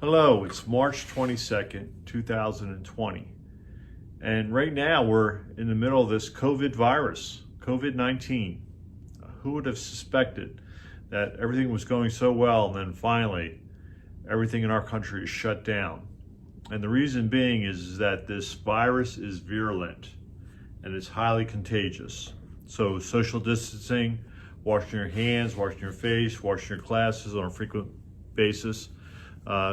Hello, it's March 22nd, 2020. And right now we're in the middle of this COVID virus, COVID-19. Who would have suspected that everything was going so well and then finally everything in our country is shut down? And the reason being is that this virus is virulent and it's highly contagious. So social distancing, washing your hands, washing your face, washing your glasses on a frequent basis,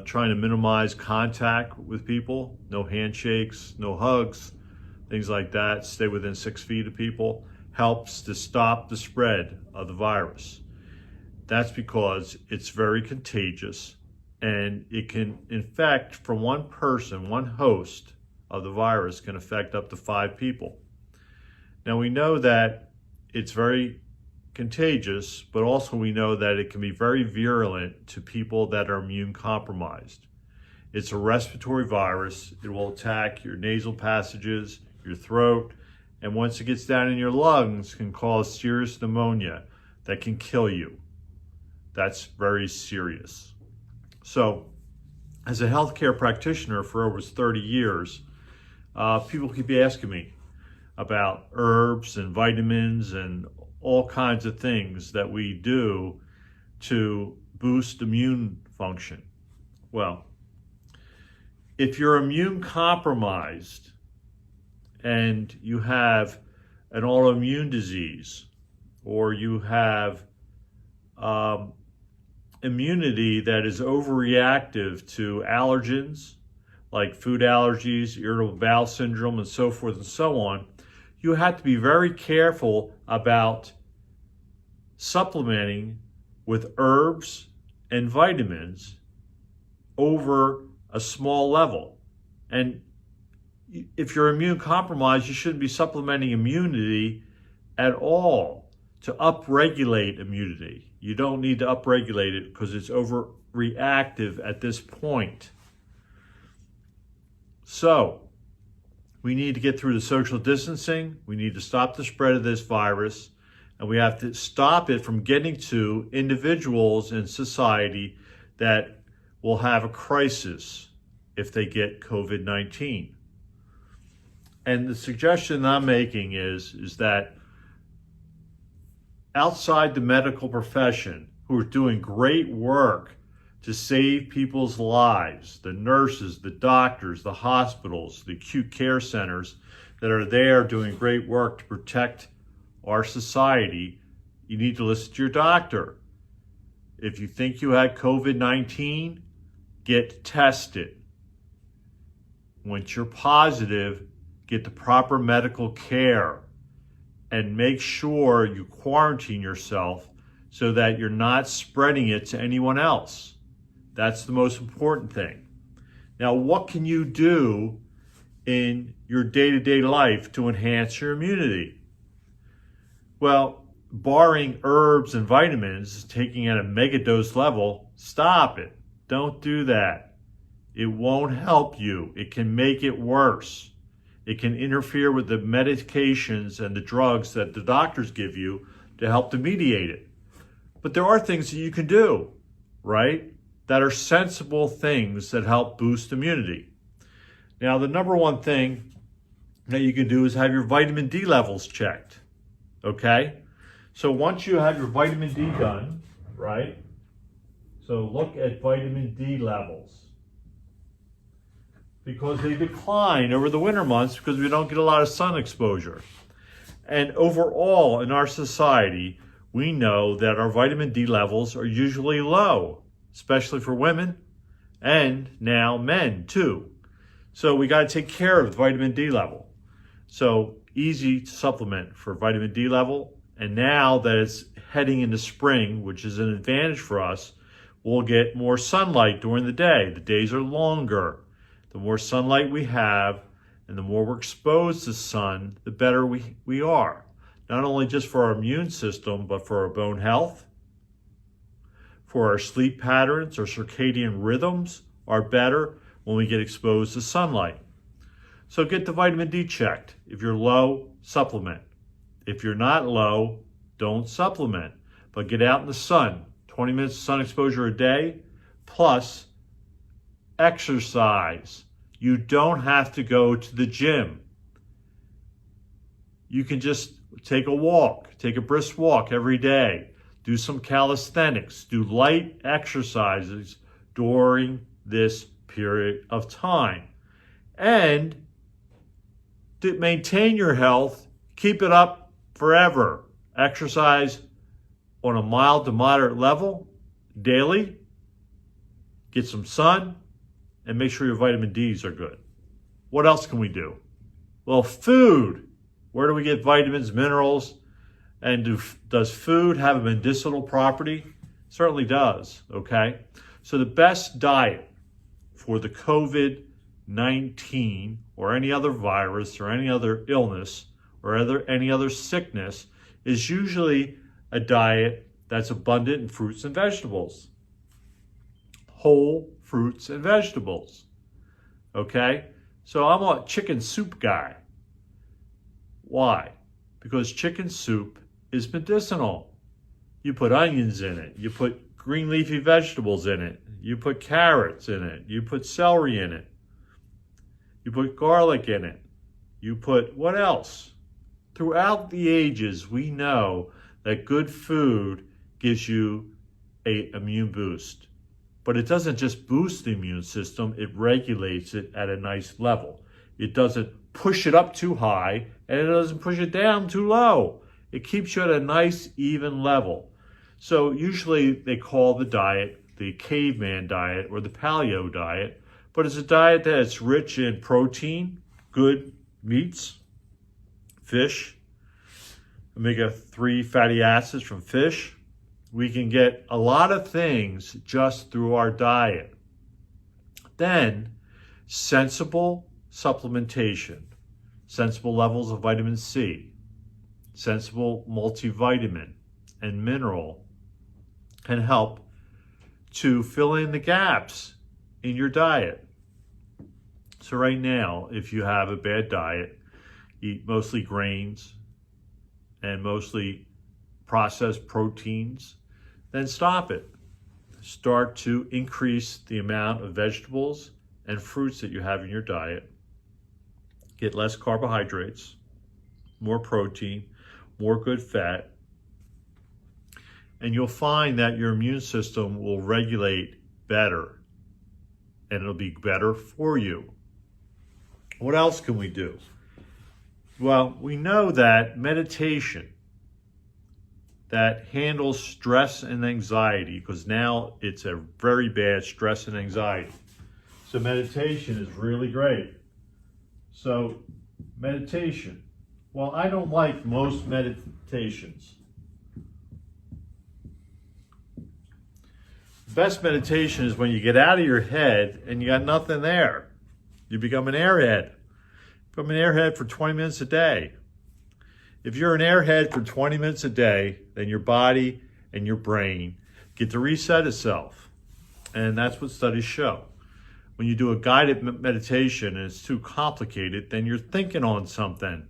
trying to minimize contact with people, no handshakes, no hugs, things like that, stay within 6 feet of people, helps to stop the spread of the virus. That's because it's very contagious and it can infect from one person, one host of the virus can affect up to 5 people. Now we know that it's very contagious, but also we know that it can be very virulent to people that are immune compromised. It's a respiratory virus. It will attack your nasal passages, your throat, and once it gets down in your lungs, can cause serious pneumonia that can kill you. That's very serious. So, as a healthcare practitioner for over 30 years, people keep asking me about herbs and vitamins and all kinds of things that we do to boost immune function. Well, if you're immune compromised and you have an autoimmune disease or you have immunity that is overreactive to allergens like food allergies, irritable bowel syndrome, and so forth and so on, you have to be very careful about supplementing with herbs and vitamins over a small level. And if you're immune compromised, you shouldn't be supplementing immunity at all to upregulate immunity. You don't need to upregulate it because it's overreactive at this point. So, we need to get through the social distancing. We need to stop the spread of this virus. And we have to stop it from getting to individuals in society that will have a crisis if they get COVID-19. And the suggestion I'm making is that outside the medical profession, who are doing great work to save people's lives, the nurses, the doctors, the hospitals, the acute care centers that are there doing great work to protect our society, you need to listen to your doctor. If you think you had COVID-19, get tested. Once you're positive, get the proper medical care and make sure you quarantine yourself so that you're not spreading it to anyone else. That's the most important thing. Now, what can you do in your day-to-day life to enhance your immunity? Well, barring herbs and vitamins, taking at a megadose level, stop it. Don't do that. It won't help you. It can make it worse. It can interfere with the medications and the drugs that the doctors give you to help to mediate it. But there are things that you can do, right? That are sensible things that help boost immunity. Now, the number one thing that you can do is have your vitamin D levels checked. Okay, so once you have your vitamin D done, right? So look at vitamin D levels because they decline over the winter months because we don't get a lot of sun exposure. And overall in our society, we know that our vitamin D levels are usually low, especially for women and now men too. So we got to take care of the vitamin D level. So easy to supplement for vitamin D level. And now that it's heading into spring, which is an advantage for us, we'll get more sunlight during the day. The days are longer. The more sunlight we have and the more we're exposed to sun, the better we are. Not only just for our immune system, but for our bone health, for our sleep patterns, our circadian rhythms are better when we get exposed to sunlight. So get the vitamin D checked. If you're low, supplement. If you're not low, don't supplement, but get out in the sun. 20 minutes of sun exposure a day, plus exercise. You don't have to go to the gym. You can just take a walk, take a brisk walk every day, do some calisthenics, do light exercises during this period of time. And to maintain your health, keep it up forever. Exercise on a mild to moderate level daily. Get some sun and make sure your vitamin D's are good. What else can we do? Well, food. Where do we get vitamins, minerals? And does food have a medicinal property? Certainly does, okay? So the best diet for the COVID-19 or any other virus or any other illness or any other sickness is usually a diet that's abundant in fruits and vegetables. Whole fruits and vegetables, okay? So I'm a chicken soup guy. Why? Because chicken soup is medicinal. You put onions in it. You put green leafy vegetables in it. You put carrots in it. You put celery in it. You put garlic in it. You put what else? Throughout the ages, we know that good food gives you an immune boost. But it doesn't just boost the immune system, it regulates it at a nice level. It doesn't push it up too high, and it doesn't push it down too low. It keeps you at a nice, even level. So usually they call the diet the caveman diet or the paleo diet, but it's a diet that's rich in protein, good meats, fish, omega-3 fatty acids from fish. We can get a lot of things just through our diet. Then, sensible supplementation, sensible levels of vitamin C, sensible multivitamin and mineral can help to fill in the gaps in your diet. So right now, if you have a bad diet, eat mostly grains and mostly processed proteins, then stop it. Start to increase the amount of vegetables and fruits that you have in your diet. Get less carbohydrates, more protein, more good fat, and you'll find that your immune system will regulate better, and it'll be better for you. What else can we do? Well, we know that meditation that handles stress and anxiety, because now it's a very bad stress and anxiety. So meditation is really great. So meditation. Well, I don't like most meditations. Best meditation is when you get out of your head and you got nothing there. You become an airhead. Become an airhead for 20 minutes a day. If you're an airhead for 20 minutes a day, then your body and your brain get to reset itself. And that's what studies show. When you do a guided meditation and it's too complicated, then you're thinking on something.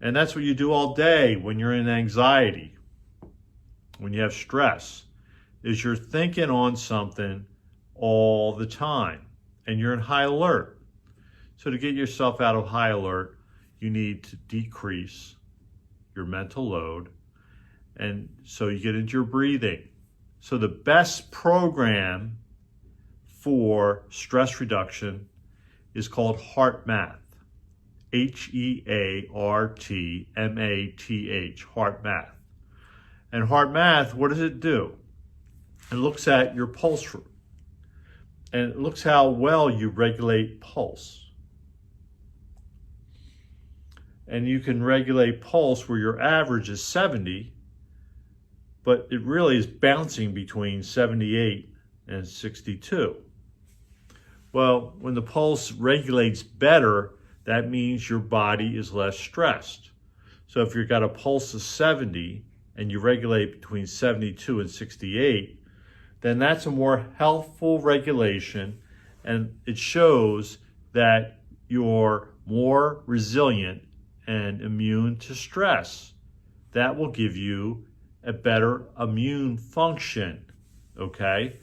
And that's what you do all day when you're in anxiety, when you have stress, is you're thinking on something all the time and you're in high alert. So to get yourself out of high alert, you need to decrease your mental load, and so you get into your breathing. So the best program for stress reduction is called HeartMath. HeartMath. HeartMath. And HeartMath, what does it do? It looks at your pulse rate, and it looks how well you regulate pulse. And you can regulate pulse where your average is 70, but it really is bouncing between 78 and 62. Well, when the pulse regulates better, that means your body is less stressed. So if you've got a pulse of 70 and you regulate between 72 and 68, then that's a more healthful regulation, and it shows that you're more resilient and immune to stress. That will give you a better immune function, okay?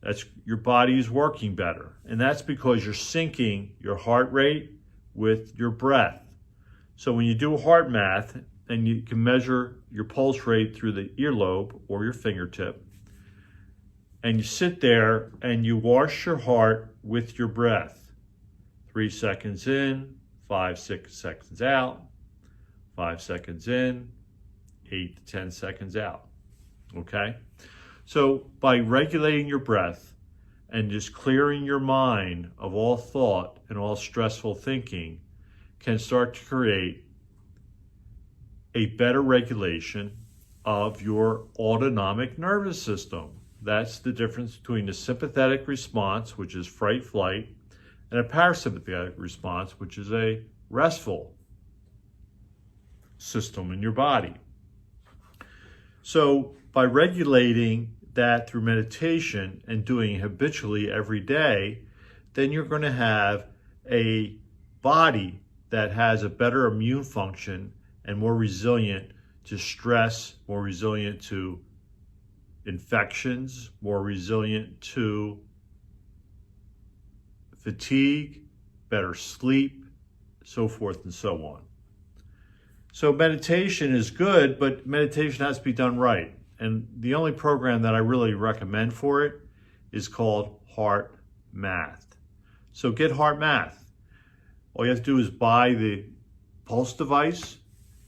That's your body is working better. And that's because you're syncing your heart rate with your breath. So when you do heart math, and you can measure your pulse rate through the earlobe or your fingertip, and you sit there and you wash your heart with your breath. 3 seconds in, 5, 6 seconds out, 5 seconds in, 8 to 10 seconds out. Okay? So by regulating your breath and just clearing your mind of all thought and all stressful thinking can start to create a better regulation of your autonomic nervous system. That's the difference between the sympathetic response, which is fight, flight, and a parasympathetic response, which is a restful system in your body. So by regulating that through meditation and doing it habitually every day, then you're going to have a body that has a better immune function and more resilient to stress, more resilient to infections, more resilient to fatigue, better sleep, so forth and so on. So meditation is good, but meditation has to be done right. And the only program that I really recommend for it is called Heart Math. So get Heart Math. All you have to do is buy the pulse device,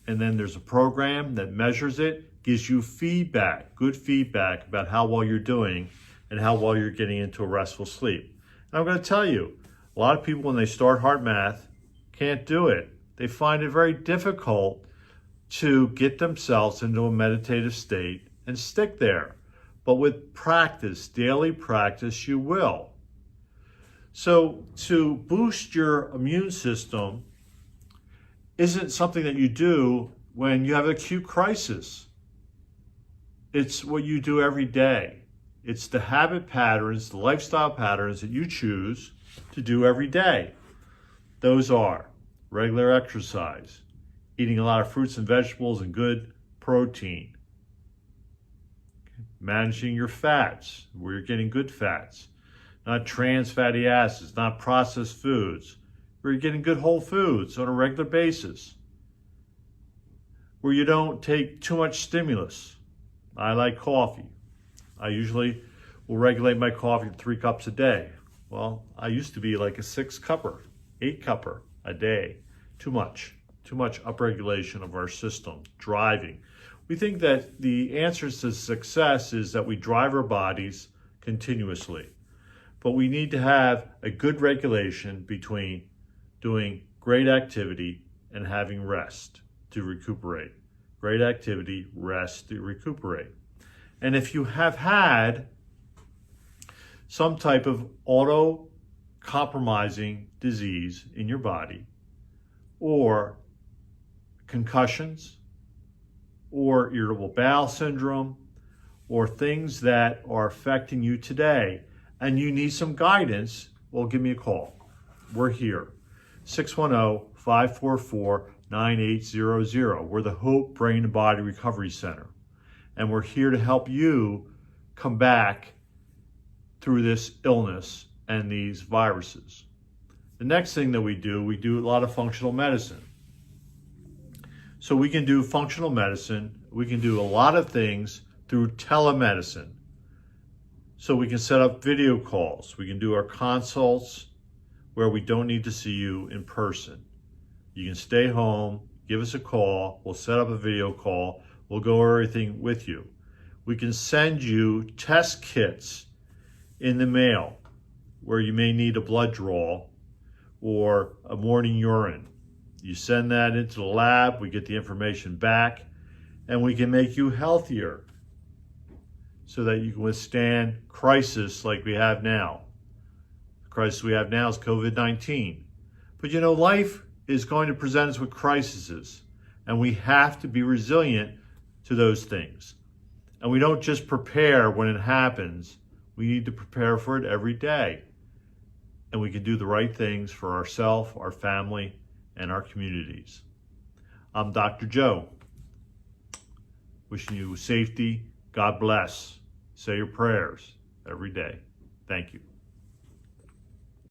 and then there's a program that measures it, gives you feedback, good feedback about how well you're doing and how well you're getting into a restful sleep. And I'm going to tell you, a lot of people when they start Heart Math can't do it. They find it very difficult to get themselves into a meditative state and stick there. But with practice, daily practice, you will. So to boost your immune system isn't something that you do when you have an acute crisis. It's what you do every day. It's the habit patterns, the lifestyle patterns that you choose to do every day. Those are regular exercise, eating a lot of fruits and vegetables and good protein, managing your fats, where you're getting good fats, not trans fatty acids, not processed foods, where you're getting good whole foods on a regular basis, where you don't take too much stimulus. I like coffee. I usually will regulate my coffee to 3 cups a day. Well, I used to be like a 6-cupper, 8-cupper a day. Too much upregulation of our system, driving. We think that the answer to success is that we drive our bodies continuously. But we need to have a good regulation between doing great activity and having rest to recuperate. Great activity, rest to recuperate. And if you have had some type of auto-compromising disease in your body, or concussions, or irritable bowel syndrome, or things that are affecting you today, and you need some guidance, well, give me a call. We're here. 610-544-9800. We're the Hope Brain and Body Recovery Center. And we're here to help you come back through this illness and these viruses. The next thing that we do a lot of functional medicine. So we can do functional medicine. We can do a lot of things through telemedicine. So we can set up video calls. We can do our consults where we don't need to see you in person. You can stay home, give us a call. We'll set up a video call. We'll go over everything with you. We can send you test kits in the mail where you may need a blood draw or a morning urine. You send that into the lab, we get the information back, and we can make you healthier so that you can withstand crisis like we have now. The crisis we have now is COVID-19. But you know, life is going to present us with crises, and we have to be resilient to those things. And we don't just prepare when it happens, we need to prepare for it every day. And we can do the right things for ourselves, our family, and our communities. I'm Dr. Joe, wishing you safety. God bless. Say your prayers every day. Thank you.